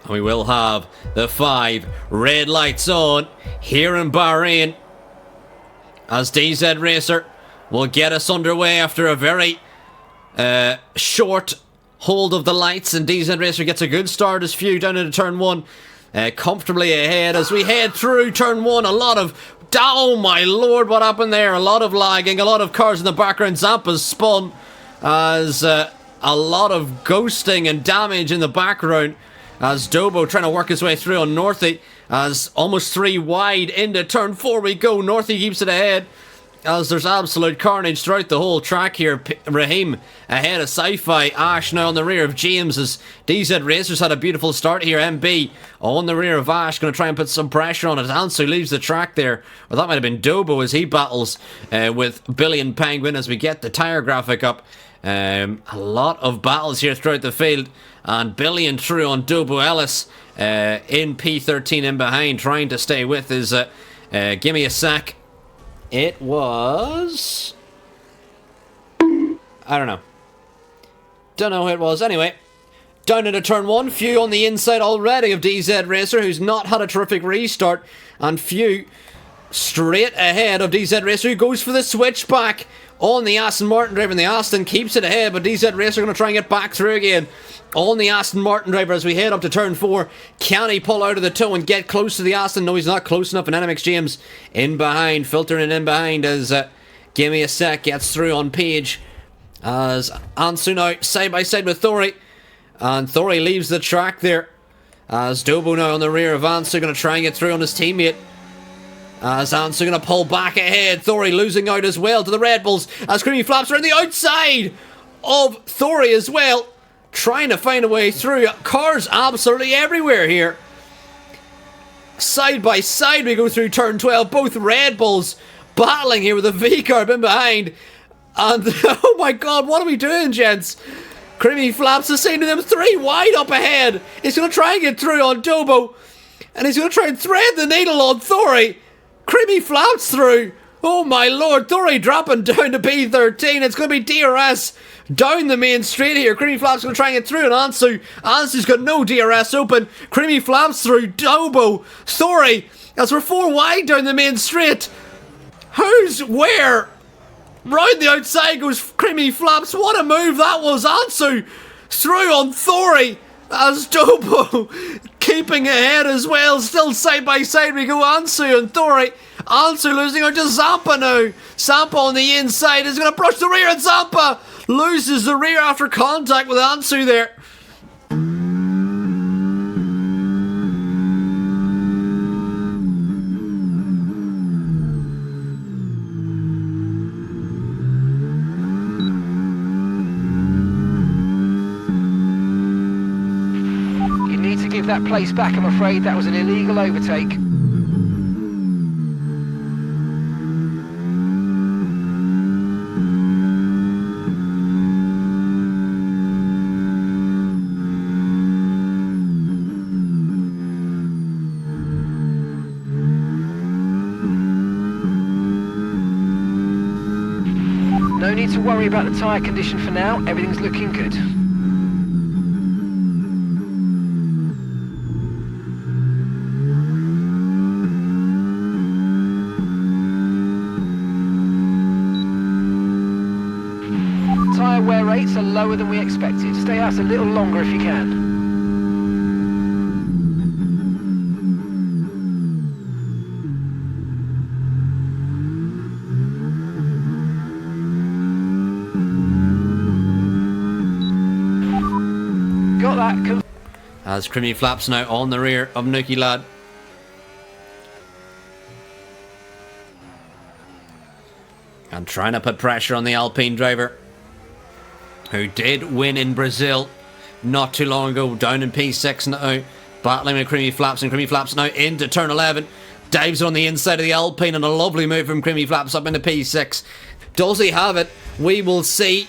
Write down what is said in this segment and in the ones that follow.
We will have the 5 red lights on here in Bahrain as DZ Racer will get us underway after a very short hold of the lights, and DZ Racer gets a good start as Few down into turn 1, comfortably ahead as we head through turn 1. A lot of, oh my lord, what happened there? A lot of lagging, a lot of cars in the background. Zampa's spun as a lot of ghosting and damage in the background as Dobo trying to work his way through on Northy, as almost 3 wide into turn 4 we go. Northy keeps it ahead as there's absolute carnage throughout the whole track here. Raheem ahead of Sci-Fi. Ash now on the rear of James as DZ Racers had a beautiful start here. MB on the rear of Ash, going to try and put some pressure on it. Ansu leaves the track there. Or that might have been Dobo as he battles with Billy and Penguin as we get the tyre graphic up. A lot of battles here throughout the field, and Billy and through on Dobo. Ellis in P13 in behind, trying to stay with his gimme a sec. It was, I don't know who it was. Anyway, down into turn 1, Few on the inside already of DZ Racer, who's not had a terrific restart, and Few straight ahead of DZ Racer, who goes for the switchback on the Aston Martin driver, and the Aston keeps it ahead, but DZ Racer going to try and get back through again on the Aston Martin driver as we head up to turn 4. Can he pull out of the toe and get close to the Aston? No, he's not close enough, and NMX James in behind, filtering in behind as Gimme a Sec gets through on Page as Ansu now side by side with Thori, and Thori leaves the track there as Dobo now on the rear of Ansu, going to try and get through on his teammate. As Ansu going to pull back ahead. Thori losing out as well to the Red Bulls as Creamy Flaps are on the outside of Thori as well, trying to find a way through. Cars absolutely everywhere here. Side by side we go through turn 12. Both Red Bulls battling here with a V-Carb in behind. And oh my god, what are we doing, gents? Creamy Flaps is saying to them 3 wide up ahead. He's going to try and get through on Dobo, and he's going to try and thread the needle on Thori. Creamy Flaps through. Oh my lord, Thori dropping down to B13. It's going to be DRS down the main straight here. Creamy Flaps going to try and get through, and Ansu's got no DRS open. Creamy Flaps through. Dobo, Thori, as we're 4 wide down the main straight. Who's where? Round the outside goes Creamy Flaps. What a move that was. Ansu through on Thori as Dobo keeping ahead as well. Still side by side we go, Ansu and Thori. Ansu losing out to Zampa now. Zampa on the inside is going to brush the rear, and Zampa loses the rear after contact with Ansu there. That place back, I'm afraid. That was an illegal overtake. No need to worry about the tyre condition for now. Everything's looking good. Wear rates are lower than we expected. Stay out a little longer if you can. Got that. As Creamy Flaps now on the rear of Nuki Lad. And trying to put pressure on the Alpine driver, who did win in Brazil not too long ago, down in P6 now, battling with Creamy Flaps, and Creamy Flaps now into turn 11, dives on the inside of the Alpine, and a lovely move from Creamy Flaps up into P6. Does he have it? We will see.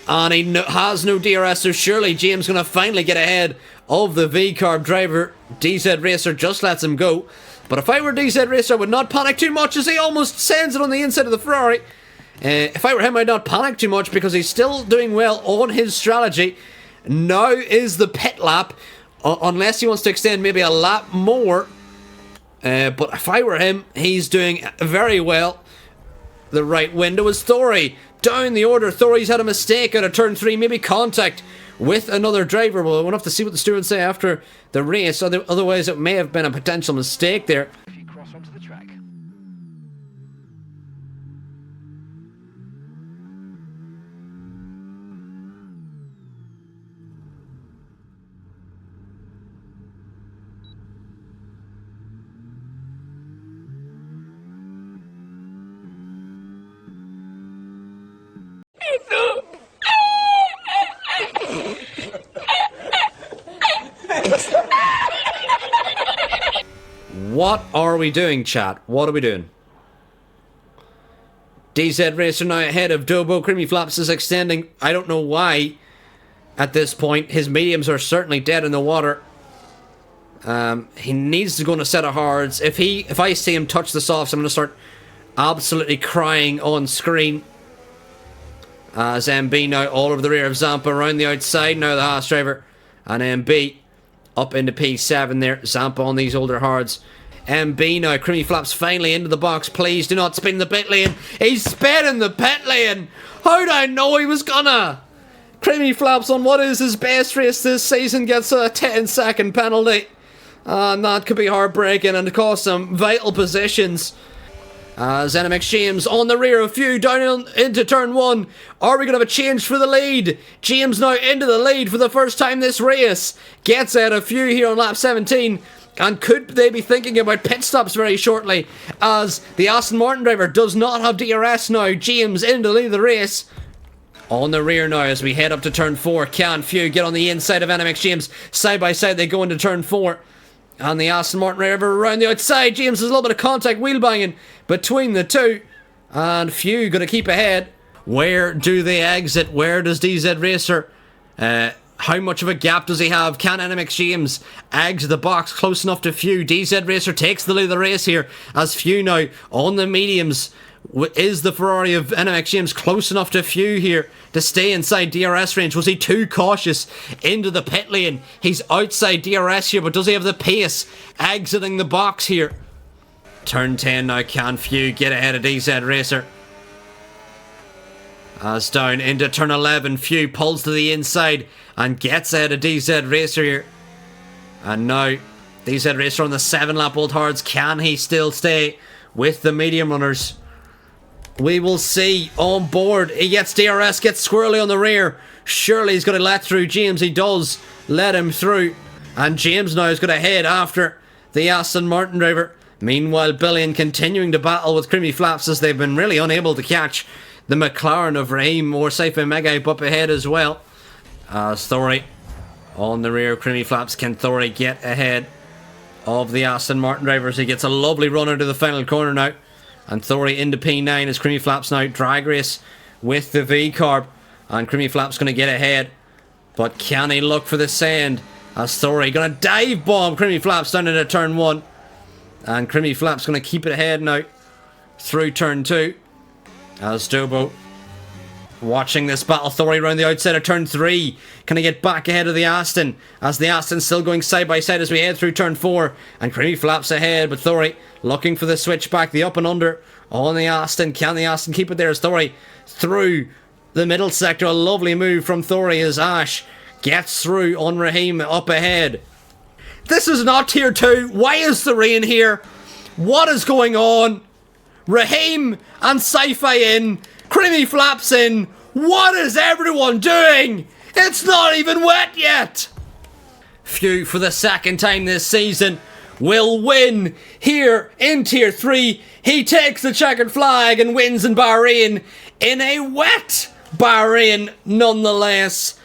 And he has no DRS, so surely James going to finally get ahead of the V-Carb driver. DZ Racer just lets him go. But if I were DZ Racer, I would not panic too much as he almost sends it on the inside of the Ferrari. If I were him, I'd not panic too much because he's still doing well on his strategy. Now is the pit lap unless he wants to extend maybe a lap more. But if I were him, he's doing very well. The right window is Thori. Down the order, Thori's had a mistake out of turn 3, maybe contact with another driver. We'll have to see what the stewards say after the race. Otherwise, it may have been a potential mistake there. If you cross onto the track. What are we doing, chat? What are we doing? DZ Racer now ahead of Dobo. Creamy Flaps is extending. I don't know why at this point. His mediums are certainly dead in the water. He needs to go on a set of hards. If I see him touch the softs, I'm going to start absolutely crying on screen. As MB now all over the rear of Zampa around the outside. Now the Haas driver. And MB up into P7 there. Zampa on these older hards. MB now. Creamy Flaps finally into the box. Please do not spin the pit lane. He's spinning the pit lane. How'd I know he was gonna? Creamy Flaps on what is his best race this season gets a 10-second penalty. And that could be heartbreaking and cost him vital positions. As NMX James on the rear of Few down into turn 1. Are we going to have a change for the lead? James now into the lead for the first time this race. Gets out of Few here on lap 17. And could they be thinking about pit stops very shortly? As the Aston Martin driver does not have DRS now. James into the lead of the race. On the rear now as we head up to turn 4. Can Few get on the inside of NMX James? Side by side they go into turn 4. And the Aston Martin driver around the outside. James has a little bit of contact wheel banging between the two. And Few going to keep ahead. Where do they exit? Where does DZ Racer? How much of a gap does he have? Can NMX James exit the box close enough to Few? DZ Racer takes the lead of the race here. As Few now on the mediums. Is the Ferrari of NMX James close enough to Few here to stay inside DRS range? Was he too cautious into the pit lane? He's outside DRS here, but does he have the pace exiting the box here? Turn 10 now. Can Few get ahead of DZ Racer? As down into turn 11, Few pulls to the inside and gets ahead of DZ Racer here. And now DZ Racer on the 7-lap old hards. Can he still stay with the medium runners? We will see. On board, he gets DRS, gets squirrely on the rear. Surely he's going to let through James. He does let him through. And James now is going to head after the Aston Martin driver. Meanwhile, Billion continuing to battle with Creamy Flaps as they've been really unable to catch the McLaren of Raheem or Saifa Mega up ahead as well. As Thori on the rear, Creamy Flaps. Can Thori get ahead of the Aston Martin drivers? He gets a lovely run into the final corner now. And Thori into P9 as Creamy Flaps now drag race with the V-Carb. And Creamy Flaps going to get ahead. But can he look for the sand? As Thori going to dive bomb Creamy Flaps down into turn 1. And Creamy Flaps going to keep it ahead now through turn 2. As Dobo watching this battle. Thori around the outside of turn 3. Can he get back ahead of the Aston? As the Aston's still going side by side as we head through turn 4. And Creamy Flaps ahead, but Thori looking for the switchback, the up and under on the Aston. Can the Aston keep it there as Thori through the middle sector? A lovely move from Thori as Ash gets through on Raheem up ahead. This is not tier 2. Why is the rain here? What is going on? Raheem and Sci-Fi in. Creamy Flaps in. What is everyone doing? It's not even wet yet. Few for the second time this season will win here in tier 3. He takes the checkered flag and wins in Bahrain in a wet Bahrain nonetheless.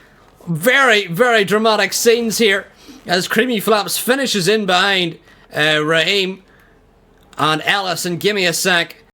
Very, very dramatic scenes here as Creamy Flaps finishes in behind Raheem and Ellis. And give me a sec.